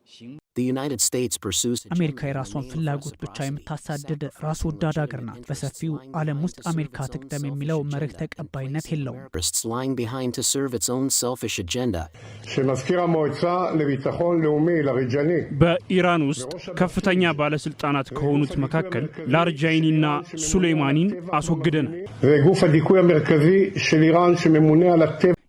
The United States pursues አሜሪካ የራሷን ፍላጎት ብቻ የምታሳድድ ራስ ወዳድ ሀገር ናት። በሰፊው ዓለም ውስጥ አሜሪካ ትቅደም የሚለው መርህ ተቀባይነት የለውም። lying behind to serve its own selfish agenda. በኢራን ውስጥ ከፍተኛ ባለስልጣናት ከሆኑት መካከል ላርጃይኒና ሱሌይማኒን አስወግደናል።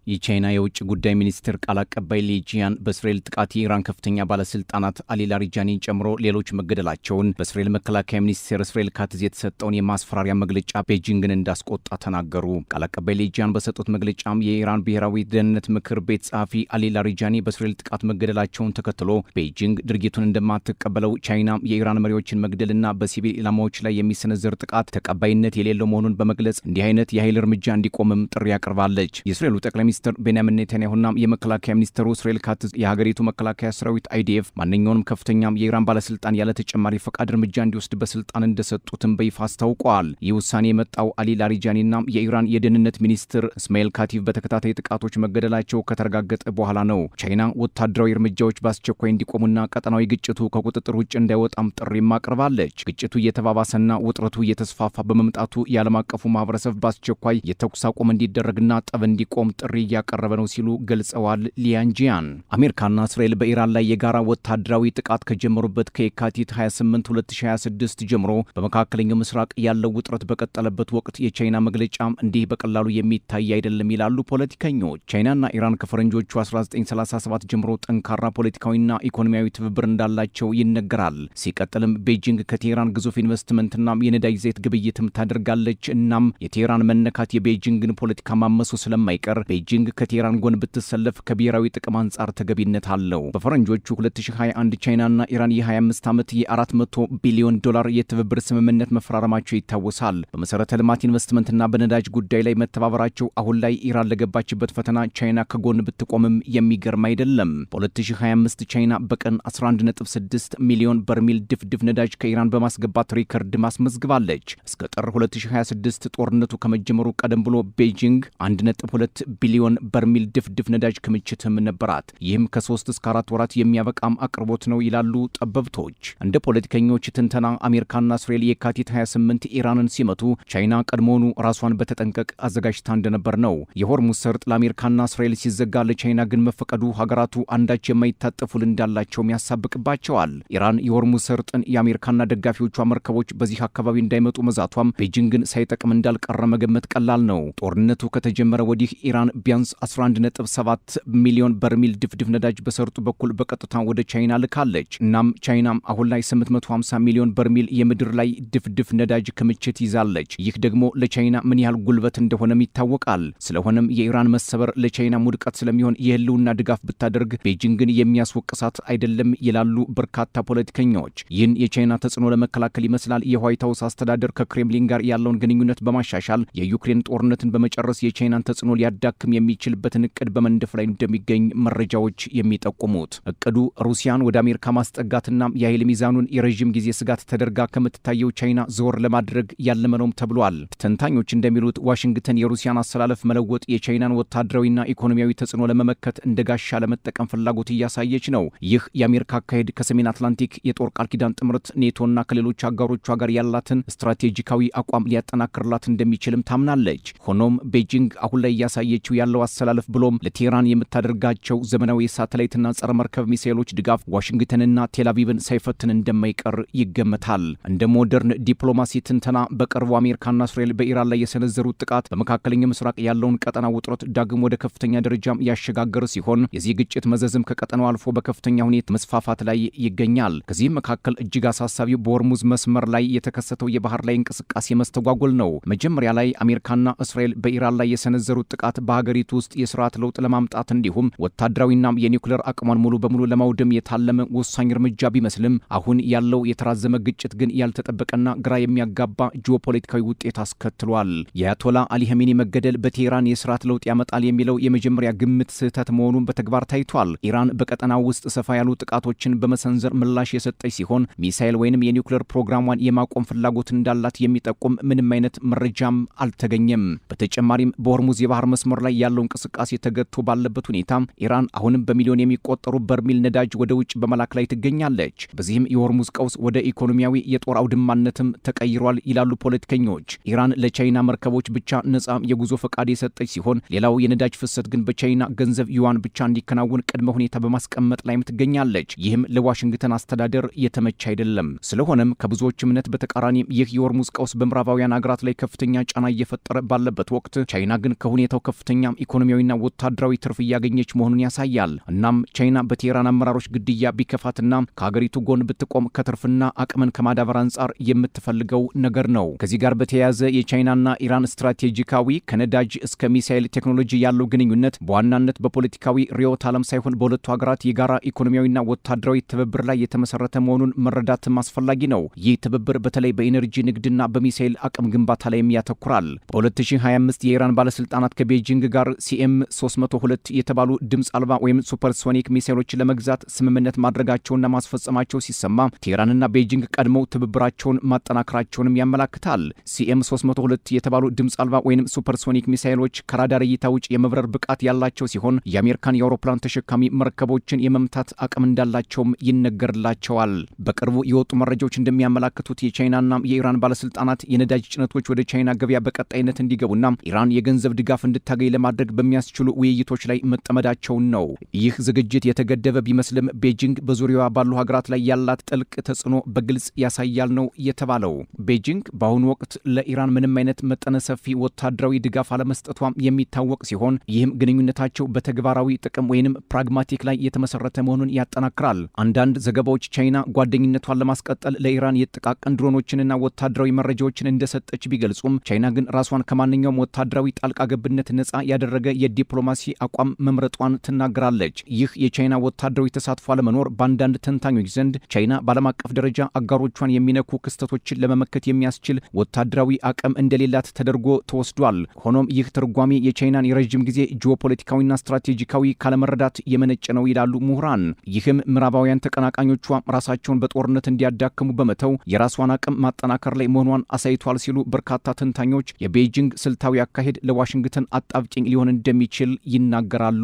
የቻይና የውጭ ጉዳይ ሚኒስትር ቃል አቀባይ ሊጂያን በእስራኤል ጥቃት የኢራን ከፍተኛ ባለስልጣናት አሊ ላሪጃኒን ጨምሮ ሌሎች መገደላቸውን በእስራኤል መከላከያ ሚኒስቴር እስራኤል ካትዝ የተሰጠውን የማስፈራሪያ መግለጫ ቤጂንግን እንዳስቆጣ ተናገሩ። ቃል አቀባይ ሊጂያን በሰጡት መግለጫም የኢራን ብሔራዊ ደህንነት ምክር ቤት ጸሐፊ አሊ ላሪጃኒ በእስራኤል ጥቃት መገደላቸውን ተከትሎ ቤጂንግ ድርጊቱን እንደማትቀበለው፣ ቻይና የኢራን መሪዎችን መግደልና በሲቪል ኢላማዎች ላይ የሚሰነዘር ጥቃት ተቀባይነት የሌለው መሆኑን በመግለጽ እንዲህ አይነት የኃይል እርምጃ እንዲቆምም ጥሪ አቅርባለች። የእስራኤሉ ጠቅላይ ሚኒስትር ቤንያሚን ኔታንያሁና የመከላከያ ሚኒስትሩ እስራኤል ካትዝ የሀገሪቱ መከላከያ ሰራዊት አይዲኤፍ ማንኛውንም ከፍተኛም የኢራን ባለስልጣን ያለ ተጨማሪ ፈቃድ እርምጃ እንዲወስድ በስልጣን እንደሰጡትም በይፋ አስታውቀዋል። ይህ ውሳኔ የመጣው አሊ ላሪጃኒና የኢራን የደህንነት ሚኒስትር እስማኤል ካቲቭ በተከታታይ ጥቃቶች መገደላቸው ከተረጋገጠ በኋላ ነው። ቻይና ወታደራዊ እርምጃዎች በአስቸኳይ እንዲቆሙና ቀጠናዊ ግጭቱ ከቁጥጥር ውጭ እንዳይወጣም ጥሪም አቅርባለች። ግጭቱ እየተባባሰና ውጥረቱ እየተስፋፋ በመምጣቱ የዓለም አቀፉ ማህበረሰብ በአስቸኳይ የተኩስ አቁም እንዲደረግና ጠብ እንዲቆም ጥሪ እያቀረበ ነው ሲሉ ገልጸዋል። ሊያንጂያን አሜሪካና እስራኤል በኢራን ላይ የጋራ ወታደራዊ ጥቃት ከጀመሩበት ከየካቲት 28 2026 ጀምሮ በመካከለኛው ምስራቅ ያለው ውጥረት በቀጠለበት ወቅት የቻይና መግለጫም እንዲህ በቀላሉ የሚታይ አይደለም ይላሉ ፖለቲከኞች። ቻይናና ኢራን ከፈረንጆቹ 1937 ጀምሮ ጠንካራ ፖለቲካዊና ኢኮኖሚያዊ ትብብር እንዳላቸው ይነገራል። ሲቀጥልም ቤጂንግ ከቴህራን ግዙፍ ኢንቨስትመንትና የነዳጅ ዘይት ግብይትም ታደርጋለች። እናም የቴህራን መነካት የቤጂንግን ፖለቲካ ማመሱ ስለማይቀር ቤጂንግ ከቴህራን ጎን ብትሰለፍ ከብሔራዊ ጥቅም አንጻር ተገቢነት አለው። በፈረንጆቹ 2021 ቻይናና ኢራን የ25 ዓመት የ$400 ቢሊዮን የትብብር ስምምነት መፈራረማቸው ይታወሳል። በመሰረተ ልማት ኢንቨስትመንትና በነዳጅ ጉዳይ ላይ መተባበራቸው አሁን ላይ ኢራን ለገባችበት ፈተና ቻይና ከጎን ብትቆምም የሚገርም አይደለም። በ2025 ቻይና በቀን 11.6 ሚሊዮን በርሜል ድፍድፍ ነዳጅ ከኢራን በማስገባት ሪከርድ ማስመዝግባለች። እስከ ጥር 2026 ጦርነቱ ከመጀመሩ ቀደም ብሎ ቤጂንግ 1.2 ቢሊዮን በርሜል ድፍድፍ ነዳጅ ክምችትም ነበራት። ይህም ከ3 እስከ 4 ወራት የሚያበቃም አቅርቦት ነው ይላሉ ጠበብቶች። እንደ ፖለቲከኞች ትንተና አሜሪካና እስራኤል የካቲት 28 ኢራንን ሲመቱ ቻይና ቀድሞውኑ ራሷን በተጠንቀቅ አዘጋጅታ እንደነበር ነው። የሆርሙዝ ሰርጥ ለአሜሪካና እስራኤል ሲዘጋ ለቻይና ግን መፈቀዱ ሀገራቱ አንዳች የማይታጠፉ እንዳላቸውም ያሳብቅባቸዋል። ኢራን የሆርሙዝ ሰርጥን የአሜሪካና ደጋፊዎቿ መርከቦች በዚህ አካባቢ እንዳይመጡ መዛቷም ቤጂንግን ሳይጠቅም እንዳልቀረ መገመት ቀላል ነው። ጦርነቱ ከተጀመረ ወዲህ ኢራን ቢያንስ 11.7 ሚሊዮን በርሜል ድፍድፍ ነዳጅ በሰርጡ በኩል በቀጥታ ወደ ቻይና ልካለች። እናም ቻይናም አሁን ላይ 850 ሚሊዮን በርሜል የምድር ላይ ድፍድፍ ነዳጅ ክምችት ይዛለች። ይህ ደግሞ ለቻይና ምን ያህል ጉልበት እንደሆነም ይታወቃል። ስለሆነም የኢራን መሰበር ለቻይና ውድቀት ስለሚሆን የህልውና ድጋፍ ብታደርግ ቤጂንግን የሚያስወቅሳት አይደለም ይላሉ በርካታ ፖለቲከኞች። ይህን የቻይና ተጽዕኖ ለመከላከል ይመስላል የዋይት ሀውስ አስተዳደር ከክሬምሊን ጋር ያለውን ግንኙነት በማሻሻል የዩክሬን ጦርነትን በመጨረስ የቻይናን ተጽዕኖ ሊያዳክም የሚችልበትን እቅድ በመንደፍ ላይ እንደሚገኝ መረጃዎች የሚጠቁሙት። እቅዱ ሩሲያን ወደ አሜሪካ ማስጠጋትና የኃይል ሚዛኑን የረዥም ጊዜ ስጋት ተደርጋ ከምትታየው ቻይና ዞር ለማድረግ ያለመ ነውም ተብሏል። ተንታኞች እንደሚሉት ዋሽንግተን የሩሲያን አሰላለፍ መለወጥ የቻይናን ወታደራዊና ኢኮኖሚያዊ ተጽዕኖ ለመመከት እንደ ጋሻ ለመጠቀም ፍላጎት እያሳየች ነው። ይህ የአሜሪካ አካሄድ ከሰሜን አትላንቲክ የጦር ቃል ኪዳን ጥምረት ኔቶና ከሌሎች አጋሮቿ ጋር ያላትን ስትራቴጂካዊ አቋም ሊያጠናክርላት እንደሚችልም ታምናለች። ሆኖም ቤጂንግ አሁን ላይ እያሳየችው ያለው አሰላለፍ ብሎም ለቴህራን የምታደርጋቸው ዘመናዊ የሳተላይትና ጸረ መርከብ ሚሳኤሎች ድጋፍ ዋሽንግተንና ቴልአቪቭን ሳይፈትን እንደማይቀር ይገመታል። እንደ ሞደርን ዲፕሎማሲ ትንተና በቅርቡ አሜሪካና እስራኤል በኢራን ላይ የሰነዘሩት ጥቃት በመካከለኛው ምስራቅ ያለውን ቀጠና ውጥረት ዳግም ወደ ከፍተኛ ደረጃም ያሸጋገረ ሲሆን የዚህ ግጭት መዘዝም ከቀጠናው አልፎ በከፍተኛ ሁኔታ መስፋፋት ላይ ይገኛል። ከዚህም መካከል እጅግ አሳሳቢው በሆርሙዝ መስመር ላይ የተከሰተው የባህር ላይ እንቅስቃሴ መስተጓጎል ነው። መጀመሪያ ላይ አሜሪካና እስራኤል በኢራን ላይ የሰነዘሩት ጥቃት በሀገሪቱ ውስጥ የስርዓት ለውጥ ለማምጣት እንዲሁም ወታደራዊና የኒውክሌር አቅሟን ሙሉ በሙሉ ለማውደም የታለመ ወሳኝ እርምጃ ቢመስልም አሁን ያለው የተራዘመ ግጭት ግን ያልተጠበቀና ግራ የሚያጋባ ጂኦፖለቲካዊ ውጤት አስከትሏል። የአያቶላ አሊ ኸሜኒ መገደል በቴህራን የስርዓት ለውጥ ያመጣል የሚለው የመጀመሪያ ግምት ስህተት መሆኑን በተግባር ታይቷል። ኢራን በቀጠናው ውስጥ ሰፋ ያሉ ጥቃቶችን በመሰንዘር ምላሽ የሰጠች ሲሆን ሚሳኤል ወይንም የኒውክሌር ፕሮግራሟን የማቆም ፍላጎት እንዳላት የሚጠቁም ምንም አይነት መረጃም አልተገኘም። በተጨማሪም በሆርሙዝ የባህር መስመር ላይ ያለው እንቅስቃሴ ተገድቶ ባለበት ሁኔታ ኢራን አሁንም በሚሊዮን የሚቆጠሩ በርሜል ነዳጅ ወደ ውጭ በመላክ ላይ ትገኛለች። በዚህም የሆርሙዝ ቀውስ ወደ ኢኮኖሚያዊ የጦር አውድማነትም ተቀይሯል ይላሉ ፖለቲከኞች። ኢራን ለቻይና መርከቦች ብቻ ነጻ የጉዞ ፈቃድ የሰጠች ሲሆን ሌላው የነዳጅ ፍሰት ግን በቻይና ገንዘብ ዩዋን ብቻ እንዲከናወን ቅድመ ሁኔታ በማስቀመጥ ላይም ትገኛለች። ይህም ለዋሽንግተን አስተዳደር የተመቸ አይደለም። ስለሆነም ከብዙዎች እምነት በተቃራኒ ይህ የሆርሙዝ ቀውስ በምዕራባውያን ሀገራት ላይ ከፍተኛ ጫና እየፈጠረ ባለበት ወቅት ቻይና ግን ከሁኔታው ከፍተኛ ኢኮኖሚያዊና ወታደራዊ ትርፍ እያገኘች መሆኑን ያሳያል። እናም ቻይና በቴህራን አመራሮች ግድያ ቢከፋትና ከሀገሪቱ ጎን ብትቆም ከትርፍና አቅምን ከማዳበር አንጻር የምትፈልገው ነገር ነው። ከዚህ ጋር በተያያዘ የቻይናና ኢራን ስትራቴጂካዊ ከነዳጅ እስከ ሚሳኤል ቴክኖሎጂ ያለው ግንኙነት በዋናነት በፖለቲካዊ ርዕዮተ ዓለም ሳይሆን በሁለቱ ሀገራት የጋራ ኢኮኖሚያዊና ወታደራዊ ትብብር ላይ የተመሰረተ መሆኑን መረዳትም አስፈላጊ ነው። ይህ ትብብር በተለይ በኢነርጂ ንግድና በሚሳኤል አቅም ግንባታ ላይም ያተኩራል። በ2025 የኢራን ባለስልጣናት ከቤጂንግ ጋር CM302 የተባሉ ድምፅ አልባ ወይም ሱፐርሶኒክ ሚሳኤሎችን ለመግዛት ስምምነት ማድረጋቸውና ማስፈጸማቸው ሲሰማ ቴህራንና ቤጂንግ ቀድመው ትብብራቸውን ማጠናከራቸውንም ያመላክታል። CM302 የተባሉ ድምፅ አልባ ወይም ሱፐርሶኒክ ሚሳኤሎች ከራዳር እይታ ውጭ የመብረር ብቃት ያላቸው ሲሆን የአሜሪካን የአውሮፕላን ተሸካሚ መርከቦችን የመምታት አቅም እንዳላቸውም ይነገርላቸዋል። በቅርቡ የወጡ መረጃዎች እንደሚያመላክቱት የቻይናና የኢራን ባለስልጣናት የነዳጅ ጭነቶች ወደ ቻይና ገበያ በቀጣይነት እንዲገቡና ኢራን የገንዘብ ድጋፍ እንድታገኝ ለማድረግ በሚያስችሉ ውይይቶች ላይ መጠመዳቸውን ነው። ይህ ዝግጅት የተገደበ ቢመስልም ቤጂንግ በዙሪያዋ ባሉ ሀገራት ላይ ያላት ጥልቅ ተጽዕኖ በግልጽ ያሳያል ነው የተባለው። ቤጂንግ በአሁኑ ወቅት ለኢራን ምንም አይነት መጠነ ሰፊ ወታደራዊ ድጋፍ አለመስጠቷም የሚታወቅ ሲሆን ይህም ግንኙነታቸው በተግባራዊ ጥቅም ወይንም ፕራግማቲክ ላይ የተመሰረተ መሆኑን ያጠናክራል። አንዳንድ ዘገባዎች ቻይና ጓደኝነቷን ለማስቀጠል ለኢራን የጥቃቅን ድሮኖችንና ወታደራዊ መረጃዎችን እንደሰጠች ቢገልጹም ቻይና ግን ራሷን ከማንኛውም ወታደራዊ ጣልቃ ገብነት ነጻ ያደረገ የዲፕሎማሲ አቋም መምረጧን ትናገራለች። ይህ የቻይና ወታደራዊ ተሳትፎ አለመኖር በአንዳንድ ተንታኞች ዘንድ ቻይና በዓለም አቀፍ ደረጃ አጋሮቿን የሚነኩ ክስተቶችን ለመመከት የሚያስችል ወታደራዊ አቅም እንደሌላት ተደርጎ ተወስዷል። ሆኖም ይህ ትርጓሜ የቻይናን የረዥም ጊዜ ጂኦፖለቲካዊና ስትራቴጂካዊ ካለመረዳት የመነጨ ነው ይላሉ ምሁራን። ይህም ምዕራባውያን ተቀናቃኞቿ ራሳቸውን በጦርነት እንዲያዳክሙ በመተው የራሷን አቅም ማጠናከር ላይ መሆኗን አሳይቷል ሲሉ በርካታ ተንታኞች የቤጂንግ ስልታዊ አካሄድ ለዋሽንግተን አጣብቂኝ ሊሆን እንደሚችል ይናገራሉ።